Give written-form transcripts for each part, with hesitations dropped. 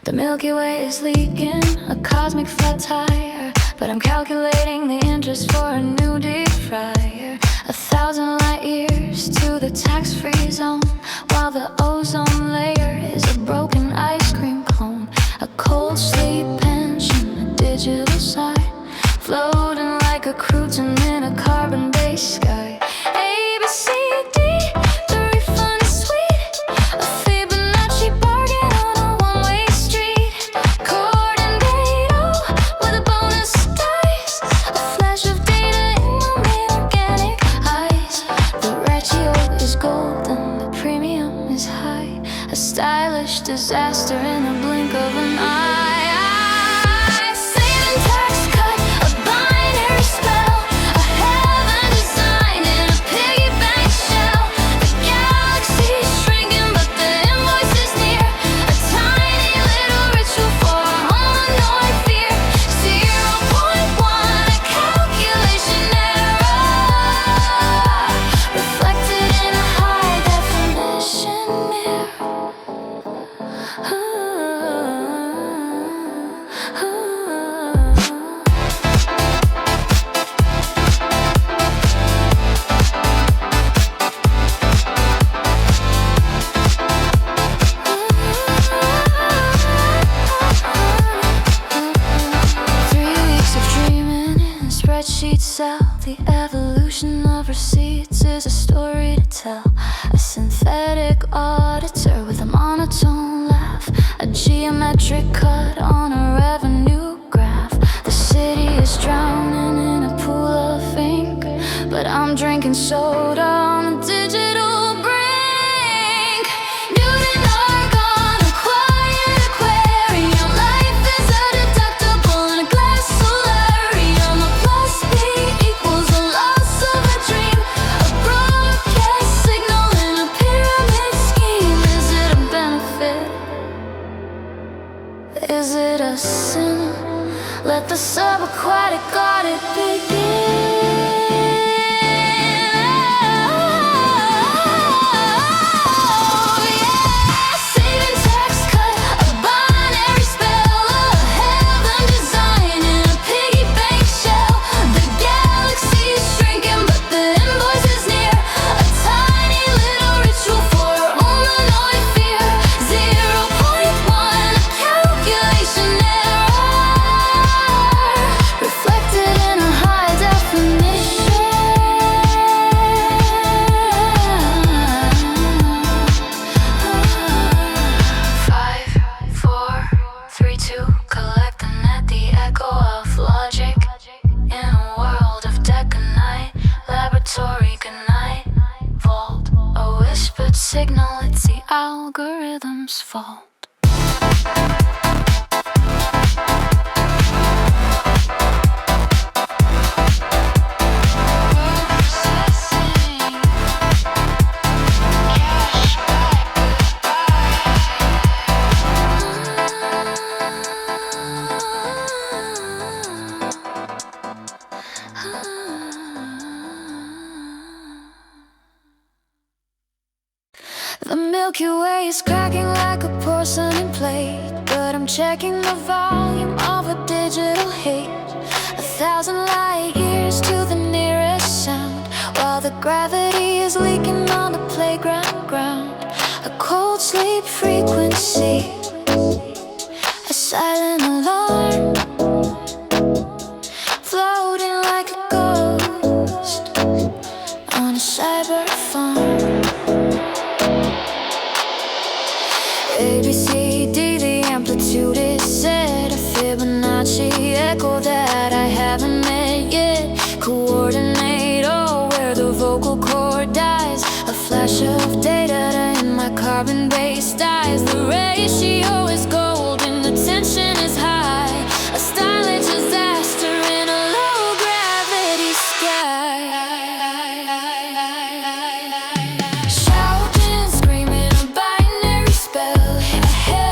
The Milky Way is leaking, a cosmic flat tire, but I'm calculating the interest for a new deep fryer. 1,000 light years to the tax-free zone, while the ozone layer is a broken ice cream cone. A cold sleep pension, a digital sign, floating like a cruton in a carbon-based sky. A, B, C, D, the refund is sweet, a Fibonacci bargain on a one-way street. Chord and data with a bonus dice, a flash of data in my organic eyes. The ratio is golden, the premium is high, a stylish disaster in a blink of an eye. Spreadsheets out, the evolution of receipts is a story to tell. A synthetic auditor with a monotone laugh, a geometric cut on a revenue graph. The city is drowning in a pool of ink, but I'm drinking soda on a digital brink. Newton, argon, a quiet aquarium. Life is a deductible in a glass solarium. A plus B equals a loss of a dream, a broadcast signal in a pyramid scheme. Is it a benefit? Is it a sin? Let the subaquatic audit begin. Signal, it's the algorithm's fault. The Milky Way is cracking like a porcelain plate, but I'm checking the volume of a digital hate. 1,000 light years to the nearest sound, while the gravity is leaking on the playground ground. A cold sleep frequency, a silent alarm, floating like a ghost on a cyber farm. A, B, C, D, the amplitude is set, a Fibonacci echo that I haven't met yet. Coordinate, oh, where the vocal cord dies, a flash of data in my carbon-based eyes. The ratio is golden, the tension is high, a stylish disaster in a low-gravity sky. Shouting, screaming, a binary spell, a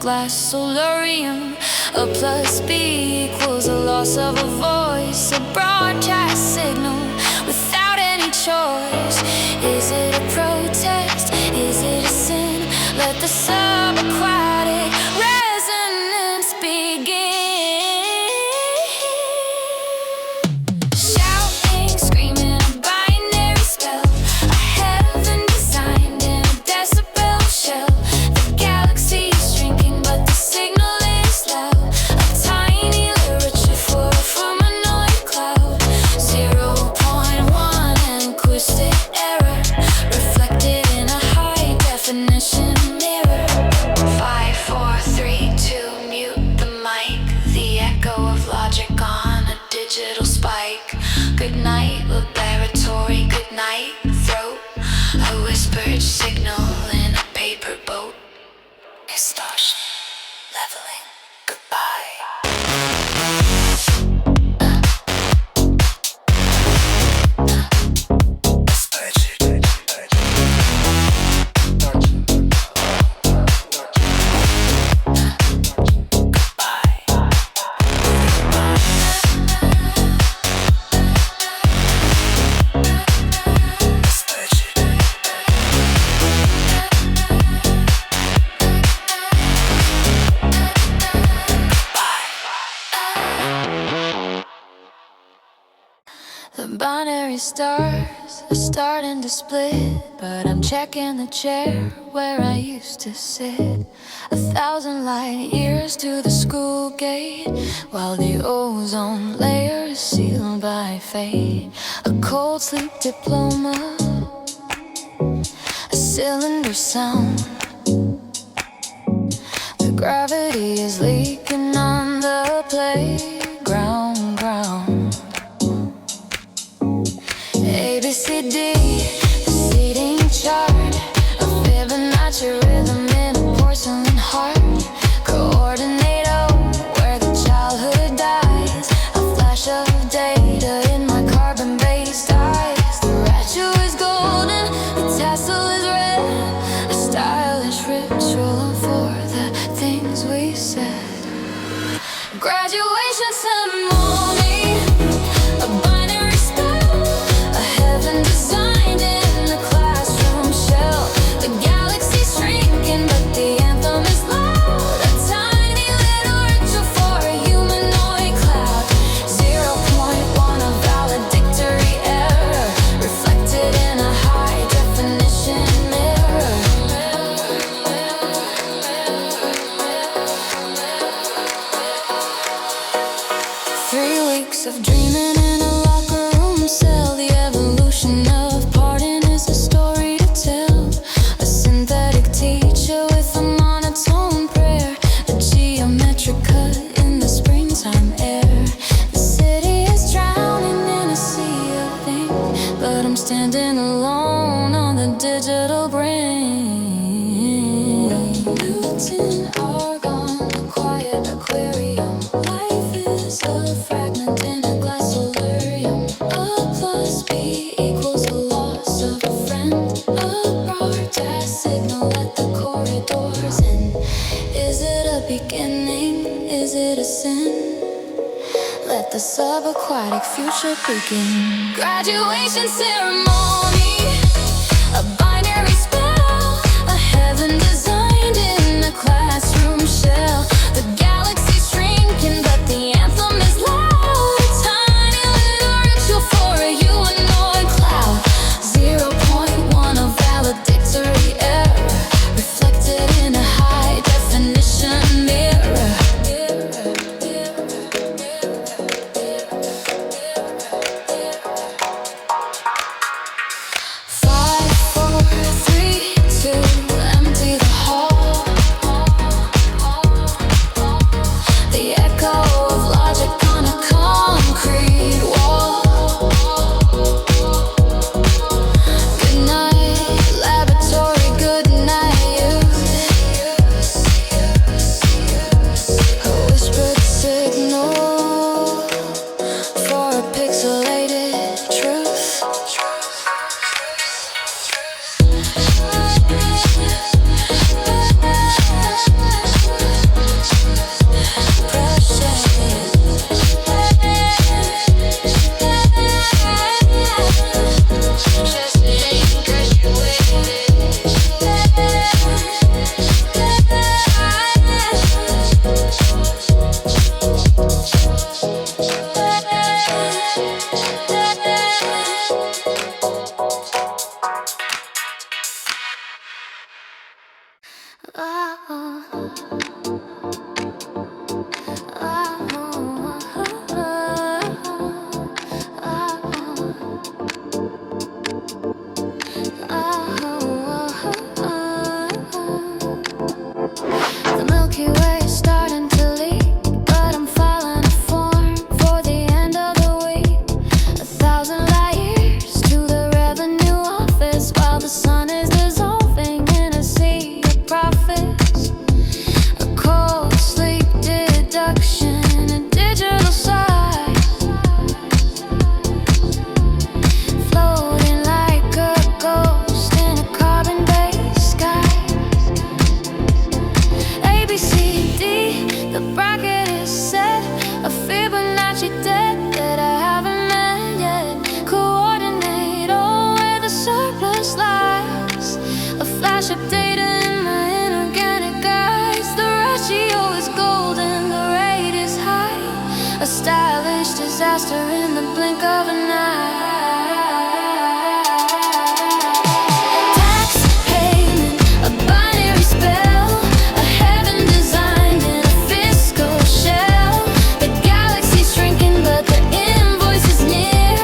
glass solarium. A plus B equals a loss of a voice, a broadcast signal without any choice. Is it a protest? Is it a sin? Let the subaquatic resonance begin. Shouting, screaming, a binary spell, a heaven designed in a decibel shell. The galaxy is shrinking, but the signal is loud. A tiny literature for a humanoid cloud. 0.1 acoustic error, reflected in a high definition mirror. 5, 4, 3, 2, mute the mic. The echo of logic on a digital spike. Good night, laboratory, good night, throat. A whispered signal in a paper boat. Distortion, leveling, goodbye. The binary stars are starting to split, but I'm checking the chair where I used to sit. 1,000 light years to the school gate, while the ozone layer is sealed by fate. A cold sleep diploma, a cylinder sound. The gravity is leaking on the playground. A, B, C, D, the seating chart. A Fibonacci rhythm in a porcelain heart. Coordinate where the childhood dies. A flash of data in my carbon-based eyes. The ratchet is golden, the tassel is red. A stylish ritual for the things we said. Graduation ceremony, a binary spell, a heaven designed in the classroom shell. The galaxy's shrinking, but the anthem is loud. A tiny little ritual for a humanoid cloud. 0.1 a valedictory error, reflected in a high definition mirror. 3 weeks of dreaming in a locker room cell. The evolution of parting is a story to tell. A synthetic teacher with a monotone prayer. A geometric cut in the springtime air. The city is drowning in a sea of ink, but I'm standing alone on the digital brain. Newton, argon, a quiet aquarium. Life is a fragment in a glass solarium. A plus B equals a loss of a friend. A broadcast signal at the corridor's end. Is it a beginning? Is it a sin? Let the subaquatic future begin. Graduation ceremony, a binary spell, a heaven designed in a classroom shell. The galaxy's shrinking, but the anthem is loud. A tiny little ritual for a humanoid cloud. 0.1 a valedictory error, reflected in a high definition mirror. faster in the blink of an eye. Tax payment, a binary spell, a heaven designed in a fiscal shell. The galaxy's shrinking, but the invoice is near.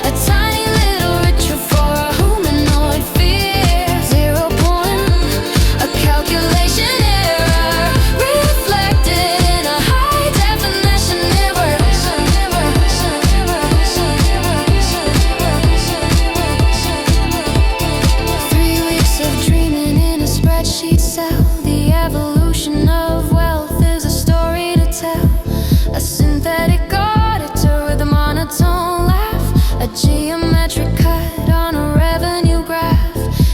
A tiny little ritual for a humanoid fear. 0 point, a calculation error, reflected in a high definition mirror. 3 weeks of dreaming in a spreadsheet cell. The evolution of wealth is a story to tell. A synthetic auditor with a monotone laugh, a geometric cut on a revenue graph.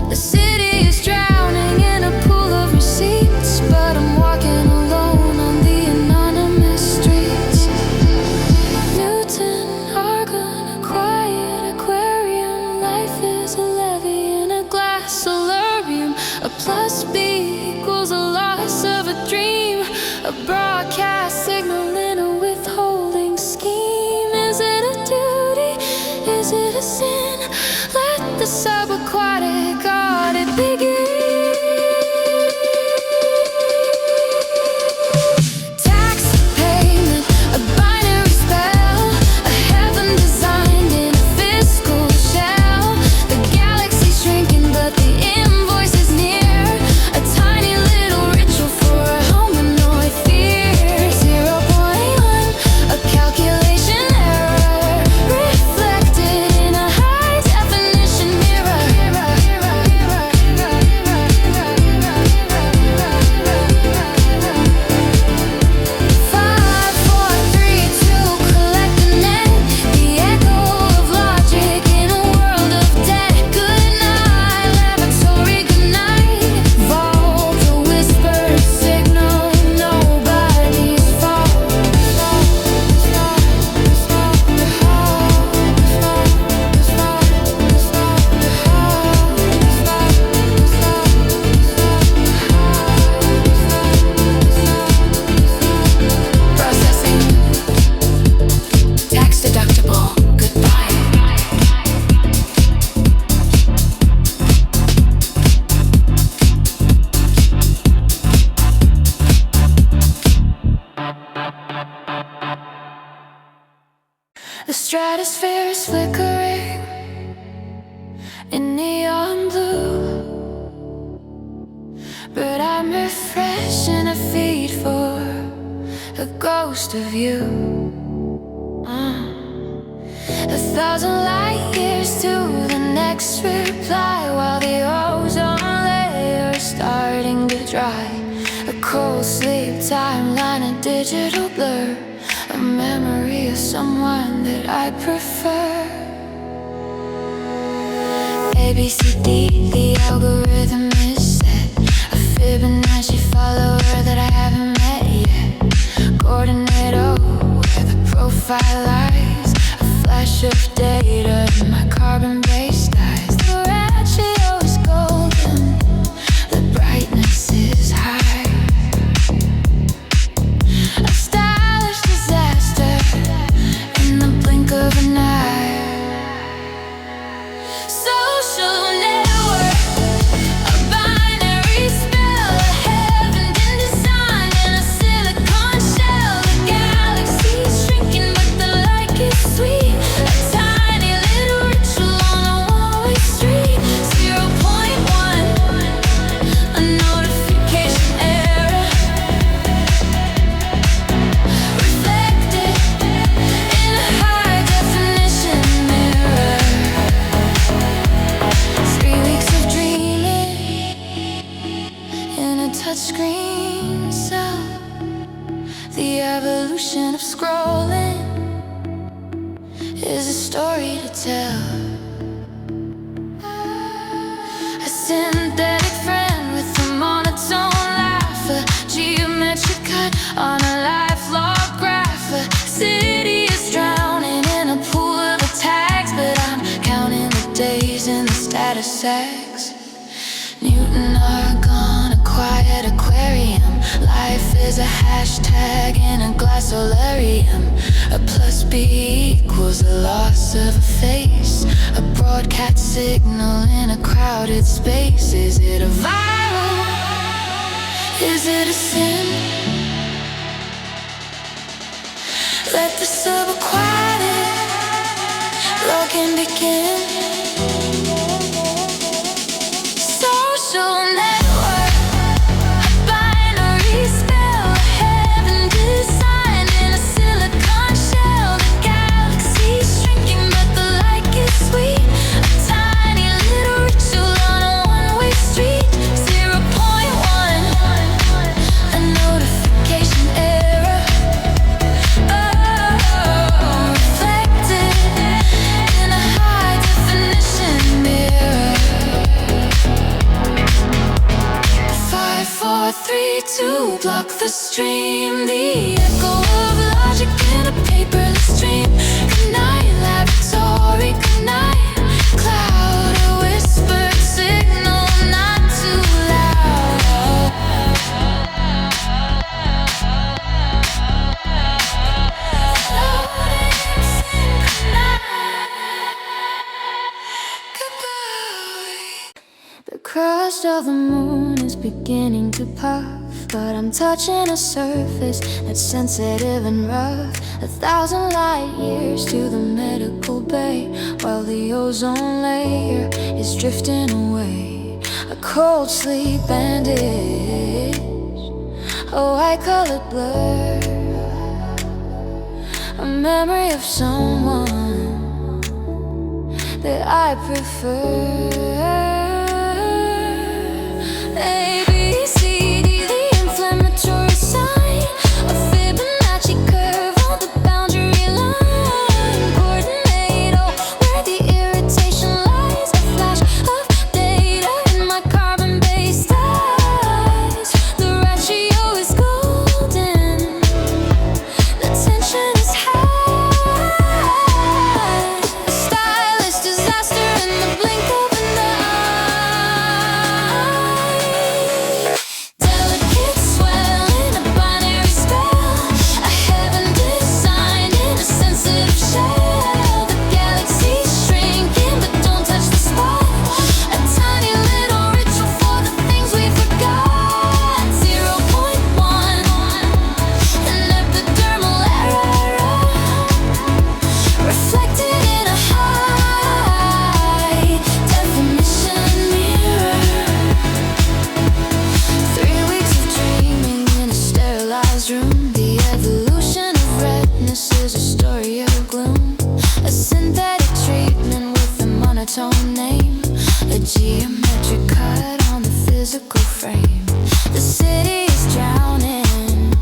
The city is drowning in a pool of receipts, but I'm walking alone on the anonymous streets. Newton, argon, a quiet aquarium. Life is a levy in a glass solarium. A plus B equals a loss of a dream. A broadcast signal in a withholding scheme. Is it a duty? Is it a sin? Let the subaquatic audit begin. Tax payment, a binary spell, a heaven designed in a fiscal shell. The galaxy's shrinking, but the invoice is near. A tiny little ritual for a humanoid fear. 0.1, a calculation error, reflected in a high definition mirror. 5, 4, 3, 2, collect the net. The echo of logic in a world of debt. Good night, laboratory, good night. Vault, a whispered signal, nobody's fault. Processing. Tax deductible. Goodbye. The stratosphere is flickering in neon blue, but I'm refreshing a feed for a ghost of you. 1,000 light years to the next reply, while the ozone layer is starting to dry. A cold sleep timeline, a digital blur, a memory of someone that I prefer. A, B, C, D, the algorithm is set. A Fibonacci follower that I haven't met yet. Coordinate, oh, where the profile lies. A flash of data in my carbon-based eyes. The ratio is golden, the brightness is high. A stylish disaster in the blink of an eye. Social network, a binary spell, a heaven designed in a silicon shell. The galaxy's shrinking, but the light is sweet. A tiny little ritual on a one-way street. 0.1, a notification error, reflected in a high definition mirror. 3 weeks of dreaming in a touchscreen cell. The evolution of scrolling is a story to tell. A synthetic friend with a monotone laugh, a geometric cut on a lifelong graph. A city is drowning in a pool of tags, but I'm counting the days in the status sex. Newton, argon, a quiet aquarium. Life Life is a hashtag in a glass solarium. A plus B equals the loss of a face. A broadcast signal in a crowded space. Is it a viral? Is it a sin? Let the subaquatic login begin. Social network, a binary spell, heaven designed in a silicon shell. The galaxy's shrinking, but the light is sweet. A tiny little ritual on a one-way street. 0.1, a notification error. Oh, reflected in a high-definition mirror. 5, 4, 3, 2, block the stream. The echo of logic in a paperless dream. Good night, laboratory, good night. Cloud, a whispered signal, not too loud. Floating synchronized. Goodbye. The crust of the moon is beginning to puff, but I'm touching a surface that's sensitive and rough. 1,000 light years to the medical bay, while the ozone layer is drifting away. A cold sleep bandage, a white-colored blur, a memory of someone that I prefer. A, B, C, D, the inflammatory sign. A Fibonacci curve on the boundary line. Coordinate, oh, where the irritation lies. A flash of data in my carbon-based eyes. The ratio is golden, the tension is high. A stylist disaster in the blink of an eye. Delicate swell in a binary spell. A heaven designed in a sensitive shell. The galaxy's shrinking, but don't touch the spot. A tiny little ritual for the things we forgot. 0.1, an epidermal error, reflected in a high definition mirror. 3 weeks of dreaming in a sterilized room. The evolution of redness is a story of gloom. A synthetic treatment with a monotone name. A geometric cut on the physical frame. The city is drowning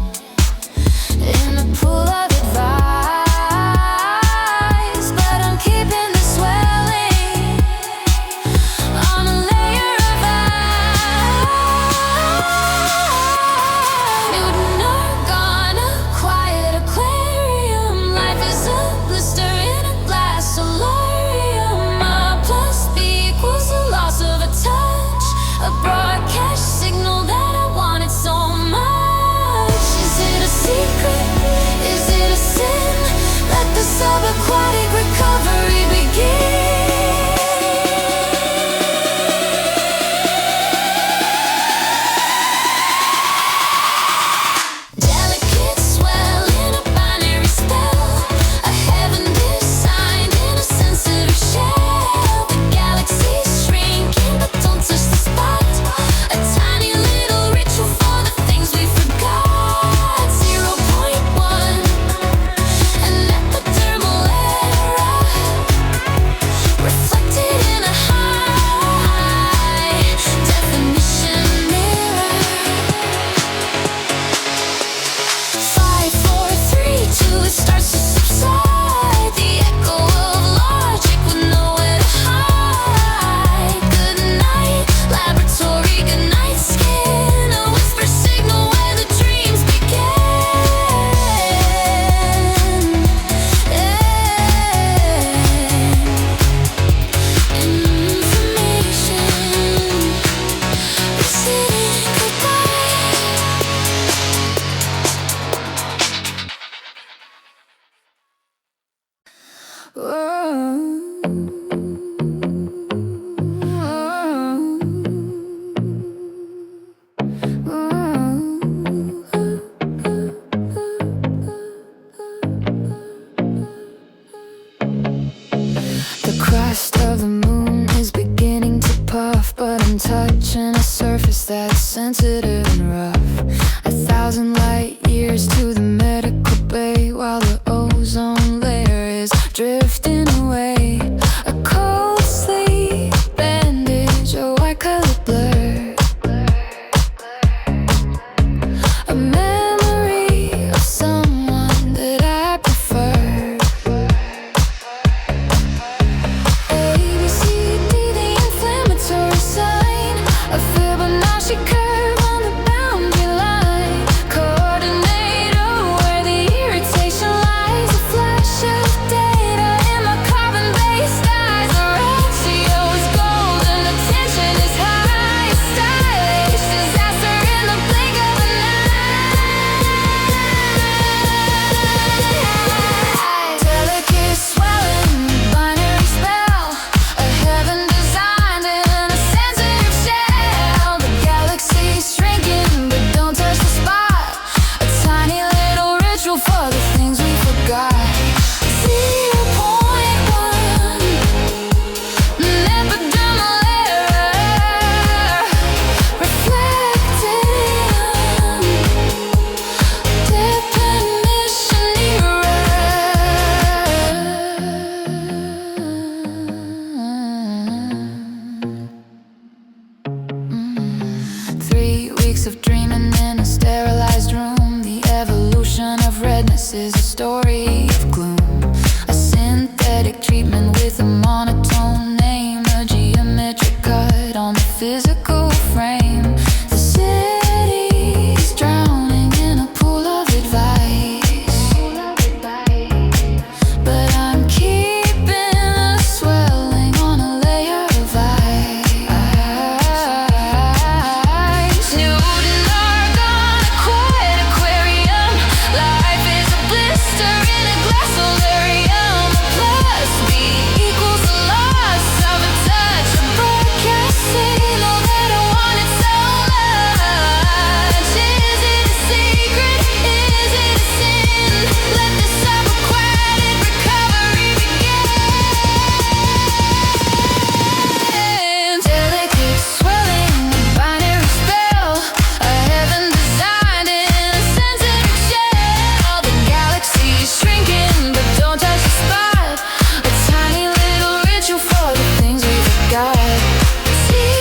in a pool of advice, but I'm keeping the swelling on a layer of ice. Newton argon, a quiet aquarium. Life is a blister in a glass solarium. A plus B equals the loss of a touch. A broadcast signal that I wanted so The crust of the moon is beginning to puff, but I'm touching a surface that's sensitive and rough. 1,000 light years to the medical bay, while the ozone layer is drifting away. A cold sleep bandage, a white color blur, a memory of someone that I prefer. A, B, C, D, the inflammatory sign, a Fibonacci curve on the boundary line. Coordinate where the irritation lies, a flash of data in my carbon-based eyes. The ratio is golden, the tension is high. A stylish disaster in the blink of an eye. Delicate swelling, binary spell, a heaven designed in a sensitive shell. The galaxy's shrinking, but don't touch the spot. A tiny little ritual for the things we forgot. 0.1, an epidermal error, reflected definition error. 3 weeks of dreaming in a sterilized room. The evolution of redness is a story of gloom. A synthetic treatment with a monotone name, a geometric cut on the physical frame. The city's drowning in a pool of advice, but I'm keeping the swelling on a layer of ice. Newton argon, a quiet aquarium. Life is a blister in a glass solarium. Plus B equals the loss of a touch, a broadcast signal that I wanted so much. Is it a secret? Is it a sin? Let the subaquatic recovery begin. Delicate swelling, binary spell, a heaven designed in a sensitive shell. The galaxy's shrinking, but don't touch the spot. A tiny little ritual for the things we forgot. 0.1,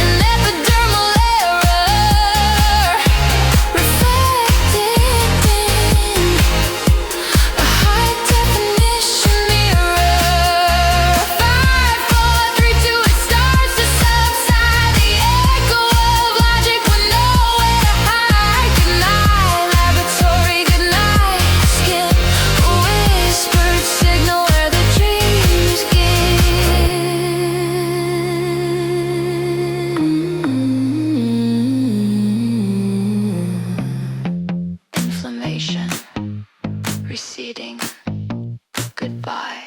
an epidermal error, reflected in a high definition mirror. 5, 4, 3, 2, it starts to subside. The echo of logic with nowhere to hide. Good night, laboratory, good night, skin. A whispered signal where the dreams begin. Inflammation receding. Goodbye.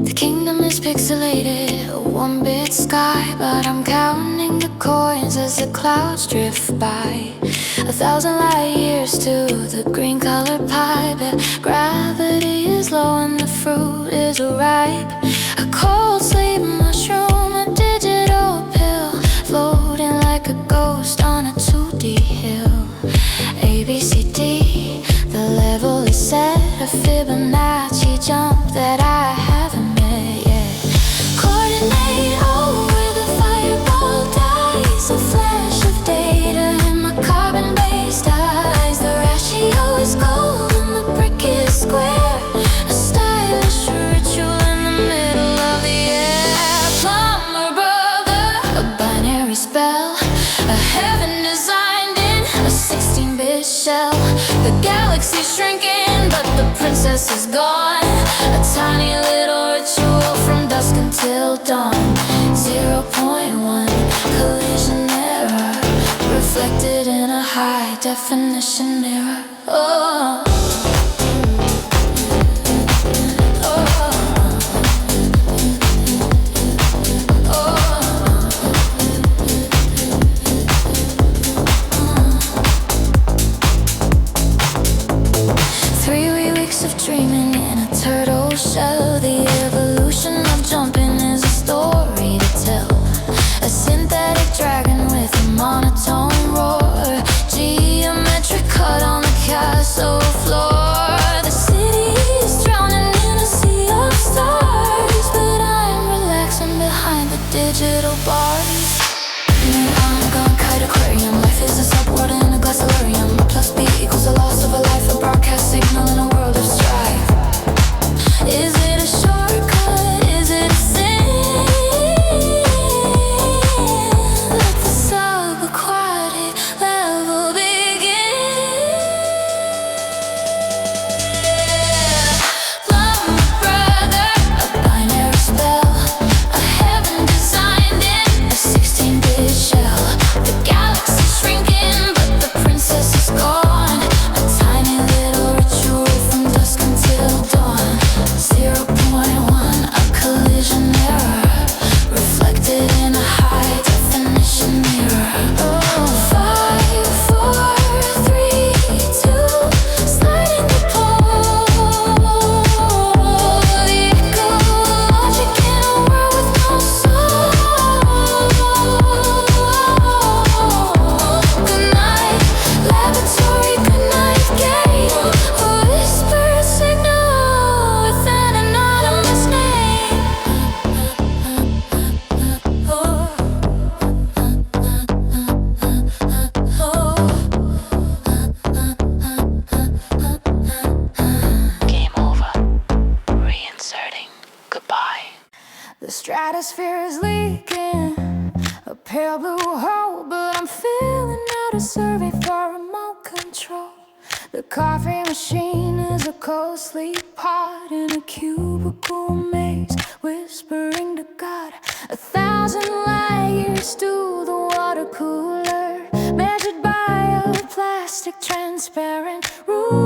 The kingdom is pixelated, a one-bit sky, but I'm counting the coins as the clouds drift by. 1,000 light years to the green color pie, but gravity is low and the fruit is ripe. A cold sleep mushroom, a digital pill, floating like a ghost on a 2D hill. A, B, C, D, the level is set, a Fibonacci jump that shrinking, but the princess is gone. A tiny little ritual from dusk until dawn. 0.1 collision error, reflected in a high definition mirror. Oh. 3 wee weeks of dreaming in a turtle shell. The evolution of jumping is a story to tell. A synthetic dragon with a monotone roar. Geometric cut on the castle floor. The city is drowning in a sea of stars, but I'm relaxing behind the digital bars. And I'm gone kite aquarium. Life is a subworld in a glass solarium. A plus B equals the loss of a life. A broadcast signal in a world of strife. Is it a shortcut? Is it a sin? Let the subaquatic level begin. Love my brother, a binary spell. A heaven designed in a 16-bit shell. The galaxy's shrinking, but the princess is gone. A tiny little ritual from dusk until dawn. 0.1, a collision error, reflected in a high definition mirror. Oh, 5, 4, 3, 2, sliding the pole. The ecologic in a world with no soul. Good night, laboratory, good night, gate. A whispered signal with an anonymous name. Game over. Reinserting. Goodbye. The stratosphere is leaking, a pale blue hole, but I'm filling out a survey for remote control. The coffee machine is a cold sleep pod in a cubicle maze, whispering to God. 1,000 light years to the water cooler, measured by a plastic transparent ruler.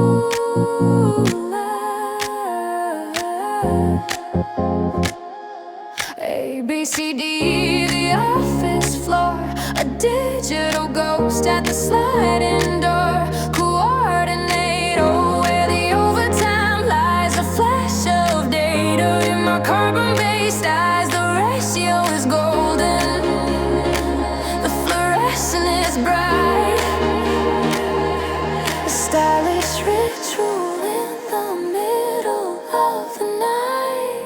A, B, C, D, the office floor. A digital ghost at the sliding door. Coordinate, oh, where the overtime lies. A flash of data in my carbon-based eyes. The ratio is golden, the fluorescent is bright. A stylish ritual in the middle of the night.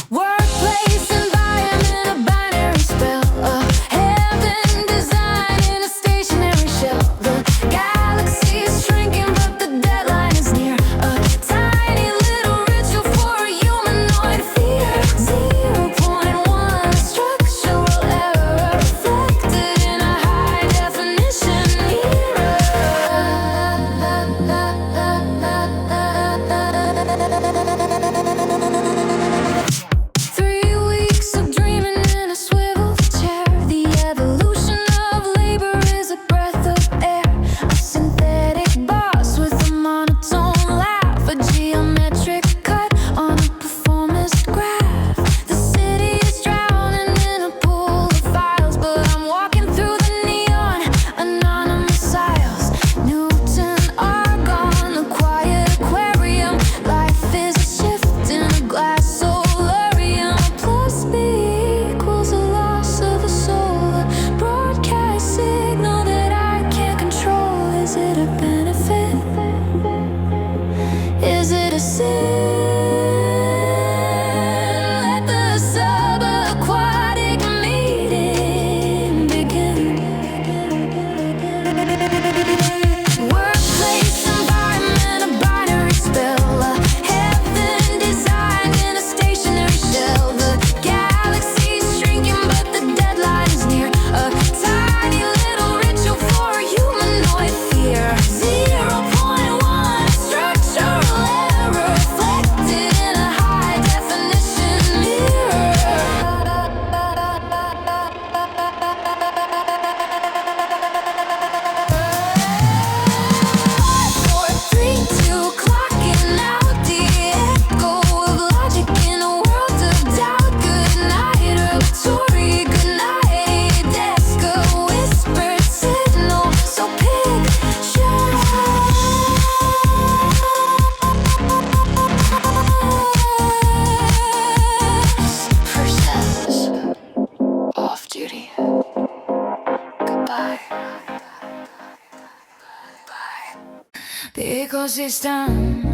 Workplace environment, a binary spell. A heaven design in a stationary shell. The galaxy is shrinking, but the deadline is near. A tiny little ritual for a humanoid fear. 0.1 structural error, reflected in a high definition mirror. 3 weeks of dreaming in a swivel chair. The evolution of labor is a breath of air. A synthetic boss with a monotone laugh. A geometric cut on a performance graph. The city is drowning in a pool of files, but I'm walking through the neon, anonymous aisles. Newton, argon, a quiet aquarium. Life is a shift in a glass solarium. A plus B equals the loss of a soul. A broadcast signal that I can't control. Is it a benefit? Is it a sin? Let the subaquatic meeting begin. Workplace environment, a binary spell. A heaven designed in a stationary shell. The galaxy's shrinking, but the deadline is near. A tiny little ritual for a humanoid fear. ecosystem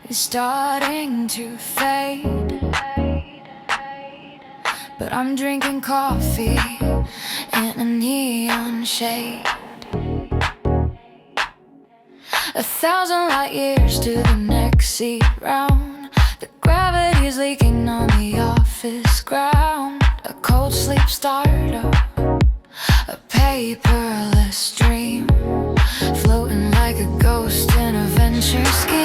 is starting to fade, but I'm drinking coffee in a neon shade. 1,000 light years to the next seat round. The gravity's leaking on the office ground. A cold sleep startup, a paperless dream, floating like a ghost in a venture scheme.